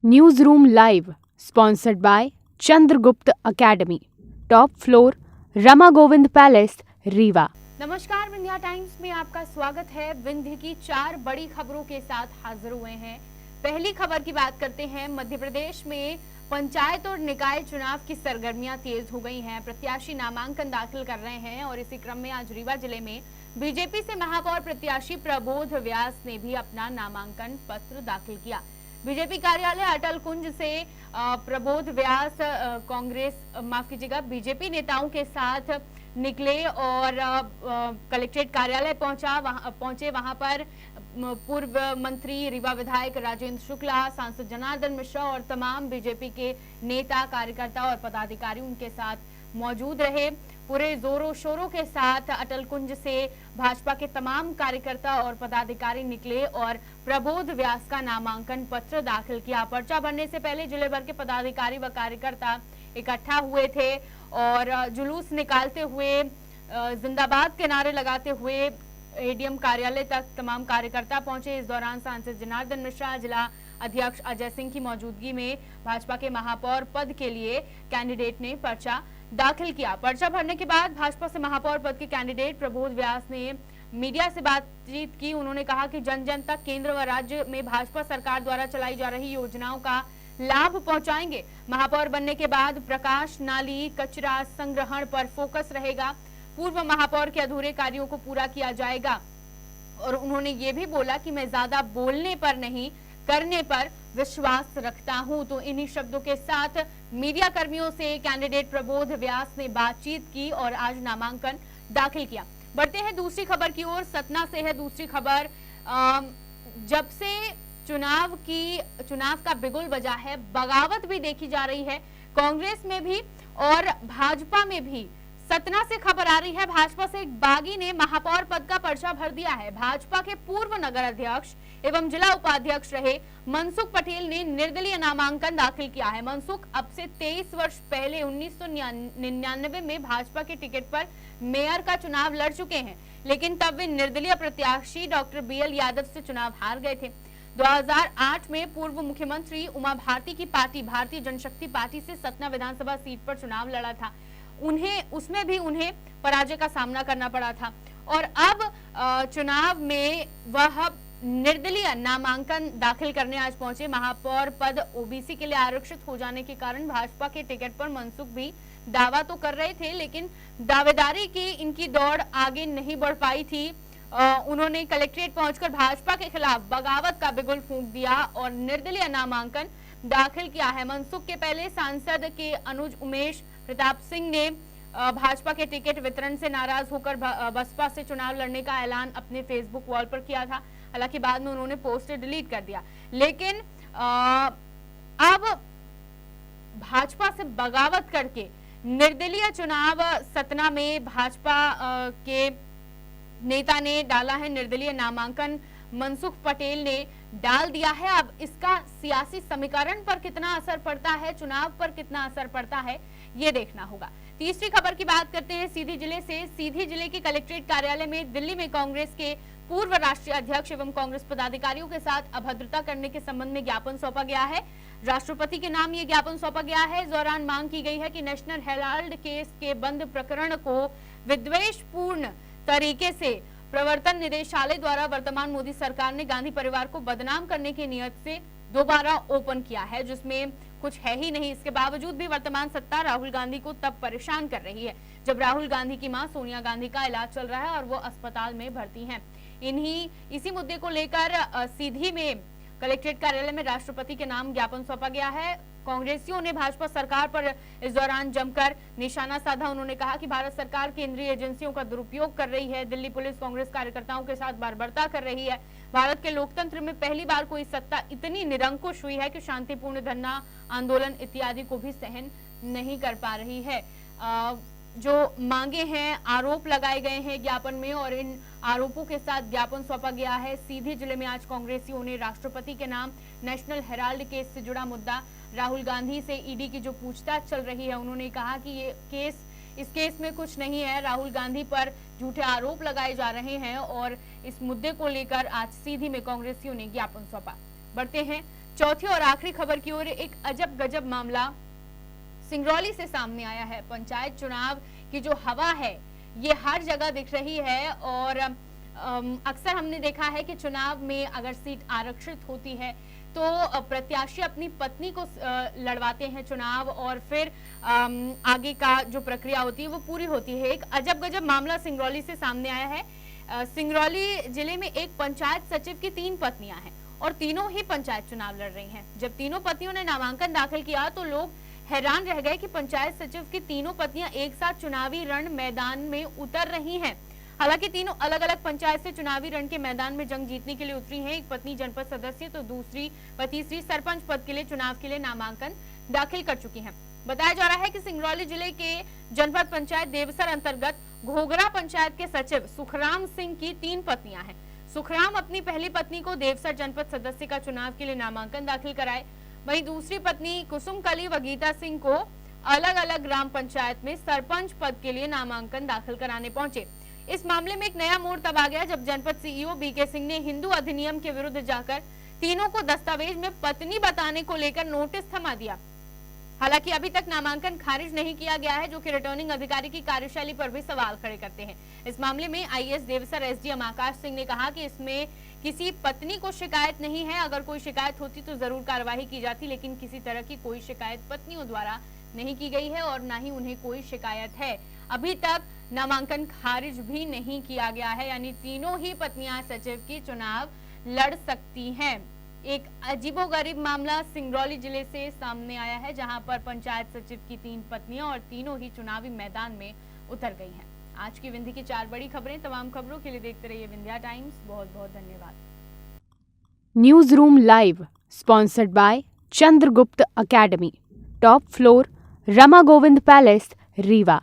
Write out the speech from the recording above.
News room live sponsored by Chandragupta academy, top floor, Rama Govind palace, Rewa. नमस्कार, Vindhya times में आपका स्वागत है। विंध्य की 4 बड़ी खबरों के साथ हाजिर हुए हैं। पहली खबर की बात करते हैं। मध्य प्रदेश में पंचायत और निकाय चुनाव की सरगर्मियां तेज हो गई हैं। प्रत्याशी नामांकन दाखिल कर रहे हैं और इसी क्रम में आज रीवा जिले में बीजेपी से महापौर प्रत्याशी प्रबोध व्यास ने भी अपना नामांकन पत्र दाखिल किया। बीजेपी कार्यालय अटल कुंज से प्रबोध व्यास बीजेपी नेताओं के साथ निकले और कलेक्ट्रेट कार्यालय पहुंचे। वहां पर पूर्व मंत्री रीवा विधायक राजेंद्र शुक्ला, सांसद जनार्दन मिश्रा और तमाम बीजेपी के नेता, कार्यकर्ता और पदाधिकारी उनके साथ मौजूद रहे। पूरे जोरों शोरों के साथ अटल कुंज से भाजपा के तमाम कार्यकर्ता और पदाधिकारी निकले और प्रबोध व्यास का नामांकन पत्र दाखिल किया। पर्चा भरने से पहले जिले भर के पदाधिकारी व कार्यकर्ता इकट्ठा हुए थे और जुलूस निकालते हुए, जिंदाबाद के नारे लगाते हुए एडीएम कार्यालय तक तमाम कार्यकर्ता पहुंचे। इस दौरान सांसद जनार्दन मिश्रा, जिला अध्यक्ष अजय सिंह की मौजूदगी में भाजपा के महापौर पद के लिए कैंडिडेट ने पर्चा दाखिल किया। पर्चा भरने के बाद भाजपा से महापौर पद के कैंडिडेट प्रबोध व्यास ने मीडिया से बातचीत की। उन्होंने कहा कि जन जन तक केंद्र व राज्य में भाजपा सरकार द्वारा चलाई जा रही योजनाओं का लाभ पहुंचाएंगे। महापौर बनने के बाद प्रकाश, नाली, कचरा संग्रहण पर फोकस रहेगा। पूर्व महापौर के अधूरे कार्यों को पूरा किया जाएगा। और उन्होंने ये भी बोला कि मैं ज्यादा बोलने पर नहीं, करने पर विश्वास रखता हूं। तो इन्हीं शब्दों के साथ मीडिया कर्मियों से कैंडिडेट प्रबोध व्यास ने बातचीत की और आज नामांकन दाखिल किया। बढ़ते हैं दूसरी खबर की ओर। सतना से है दूसरी खबर। जब से चुनाव का बिगुल बजा है, बगावत भी देखी जा रही है कांग्रेस में भी और भाजपा में भी। सतना से खबर आ रही है, भाजपा से एक बागी ने महापौर पद का पर्चा भर दिया है। भाजपा के पूर्व नगर अध्यक्ष एवं जिला उपाध्यक्ष रहे मनसुख पटेल ने निर्दलीय नामांकन दाखिल किया है। मनसुख अब से 23 वर्ष पहले 1999 में भाजपा के टिकट पर मेयर का चुनाव लड़ चुके हैं, लेकिन तब वे निर्दलीय प्रत्याशी डॉक्टर बीएल यादव से चुनाव हार गए थे। 2008 में पूर्व मुख्यमंत्री उमा भारती की पार्टी भारतीय जनशक्ति पार्टी से सतना विधानसभा सीट पर चुनाव लड़ा था। उसमें भी उन्हें पराजय का सामना करना पड़ा था और अब चुनाव में वह निर्दलीय नामांकन दाखिल करने आज पहुंचे। महापौर पद ओबीसी के लिए आरक्षित हो जाने के कारण भाजपा के टिकट पर मनसुख भी दावा तो कर रहे थे, लेकिन दावेदारी की इनकी दौड़ आगे नहीं बढ़ पाई थी। उन्होंने कलेक्ट्रेट पहुंचकर भाजपा के खिलाफ बगावत का बिगुल फूंक दिया और निर्दलीय नामांकन दाखिल किया है। मनसुख के पहले सांसद के अनुज उमेश प्रताप सिंह ने भाजपा के टिकट वितरण से नाराज होकर बसपा से चुनाव लड़ने का ऐलान अपने फेसबुक वॉल पर किया था। हालांकि बाद में उन्होंने पोस्ट डिलीट कर दिया, लेकिन अब भाजपा से बगावत करके निर्दलीय चुनाव सतना में भाजपा के नेता ने डाला है। निर्दलीय नामांकन मनसुख पटेल ने डाल दिया है। अब इसका सियासी समीकरण पर कितना असर पड़ता है, चुनाव पर कितना असर पड़ता है, ये देखना होगा। तीसरी खबर की बात करते हैं सीधी जिले से। सीधी जिले के कलेक्ट्रेट कार्यालय में दिल्ली में कांग्रेस के पूर्व राष्ट्रीय अध्यक्ष एवं कांग्रेस पदाधिकारियों के साथ अभद्रता करने के संबंध में ज्ञापन सौंपा गया है। राष्ट्रपति के नाम ये ज्ञापन सौंपा गया है। इस दौरान मांग की गई है कि नेशनल हेराल्ड केस के बंद प्रकरण को विद्वेषपूर्ण तरीके से प्रवर्तन निदेशालय द्वारा वर्तमान मोदी सरकार ने गांधी परिवार को बदनाम करने की नियत से दोबारा ओपन किया है, जिसमें कुछ है ही नहीं। इसके बावजूद भी वर्तमान सत्ता राहुल गांधी को तब परेशान कर रही है जब राहुल गांधी की मां सोनिया गांधी का इलाज चल रहा है और वो अस्पताल में भर्ती हैं। इसी मुद्दे को लेकर सीधी में कलेक्ट्रेट कार्यालय में राष्ट्रपति के नाम ज्ञापन सौंपा गया है। कांग्रेसियों ने भाजपा सरकार पर इस दौरान जमकर निशाना साधा। उन्होंने कहा कि भारत सरकार केंद्रीय एजेंसियों का दुरुपयोग कर रही है। दिल्ली पुलिस कांग्रेस कार्यकर्ताओं के साथ बर्बरता कर रही है। भारत के लोकतंत्र में पहली बार कोई सत्ता इतनी निरंकुश हुई है कि शांतिपूर्ण धरना, आंदोलन इत्यादि को भी सहन नहीं कर पा रही है। जो मांगे हैं, आरोप लगाए गए हैं ज्ञापन में और इन आरोपों के साथ ज्ञापन सौंपा गया है। सीधी जिले में आज कांग्रेसियों ने राष्ट्रपति के नाम नेशनल हेराल्ड केस से जुड़ा मुद्दा, राहुल गांधी से ईडी की जो पूछताछ चल रही है, उन्होंने कहा कि इस केस में कुछ नहीं है, राहुल गांधी पर झूठे आरोप लगाए जा रहे हैं और इस मुद्दे को लेकर आज सीधी में कांग्रेसियों ने ज्ञापन सौंपा। बढ़ते हैं चौथी और आखिरी खबर की ओर, एक अजब गजब मामला सिंगरौली से सामने आया है। पंचायत चुनाव की जो हवा है ये हर जगह दिख रही है और अक्सर हमने देखा है कि चुनाव में अगर सीट आरक्षित होती है तो प्रत्याशी अपनी पत्नी को लड़वाते हैं चुनाव और फिर आगे का जो प्रक्रिया होती है वो पूरी होती है। एक अजब गजब मामला सिंगरौली से सामने आया है। सिंगरौली जिले में एक पंचायत सचिव की 3 पत्नियां हैं और तीनों ही पंचायत चुनाव लड़ रही हैं। जब तीनों पत्नियों ने नामांकन दाखिल किया तो लोग हैरान रह गए कि पंचायत सचिव की तीनों पत्नियां एक साथ चुनावी रण मैदान में उतर रही हैं। हालांकि तीनों अलग अलग पंचायत से चुनावी रण के मैदान में जंग जीतने के लिए उतरी हैं। एक पत्नी जनपद सदस्य तो दूसरी व तीसरी सरपंच पद के लिए चुनाव के लिए नामांकन दाखिल कर चुकी हैं। बताया जा रहा है कि सिंगरौली जिले के जनपद पंचायत देवसर अंतर्गत घोघरा पंचायत के सचिव सुखराम सिंह की 3 पत्नियां हैं। सुखराम अपनी पहली पत्नी को देवसर जनपद सदस्य का चुनाव के लिए नामांकन दाखिल कराए, वहीं दूसरी पत्नी कुसुमकली व गीता सिंह को अलग अलग ग्राम पंचायत में सरपंच पद के लिए नामांकन दाखिल कराने पहुंचे। इस मामले में एक नया मोड़ तब आ गया जब जनपद सीईओ बीके सिंह ने हिंदू अधिनियम के विरुद्ध जाकर तीनों को दस्तावेज में पत्नी बताने को लेकर नोटिस थमा दिया। हालांकि अभी तक नामांकन खारिज नहीं किया गया है, जो कि रिटर्निंग अधिकारी की कार्यशैली पर भी सवाल खड़े करते हैं। इस मामले में आईएएस देवसर एसडीएम आकाश सिंह ने कहा कि इसमें किसी पत्नी को शिकायत नहीं है। अगर कोई शिकायत होती तो जरूर कार्यवाही की जाती, लेकिन किसी तरह की कोई शिकायत पत्नियों द्वारा नहीं की गई है और न ही उन्हें कोई शिकायत है। अभी तक नामांकन खारिज भी नहीं किया गया है, यानी तीनों ही पत्नियां सचिव की चुनाव लड़ सकती हैं। एक अजीबोगरीब मामला सिंगरौली जिले से सामने आया है, जहां पर पंचायत सचिव की 3 पत्नियां और तीनों ही चुनावी मैदान में उतर गई हैं। आज की विंध्य की 4 बड़ी खबरें। तमाम खबरों के लिए देखते रहिए विंध्या टाइम्स। बहुत बहुत धन्यवाद। News room live sponsored by Chandragupta academy, top floor, Rama Govind palace, Rewa.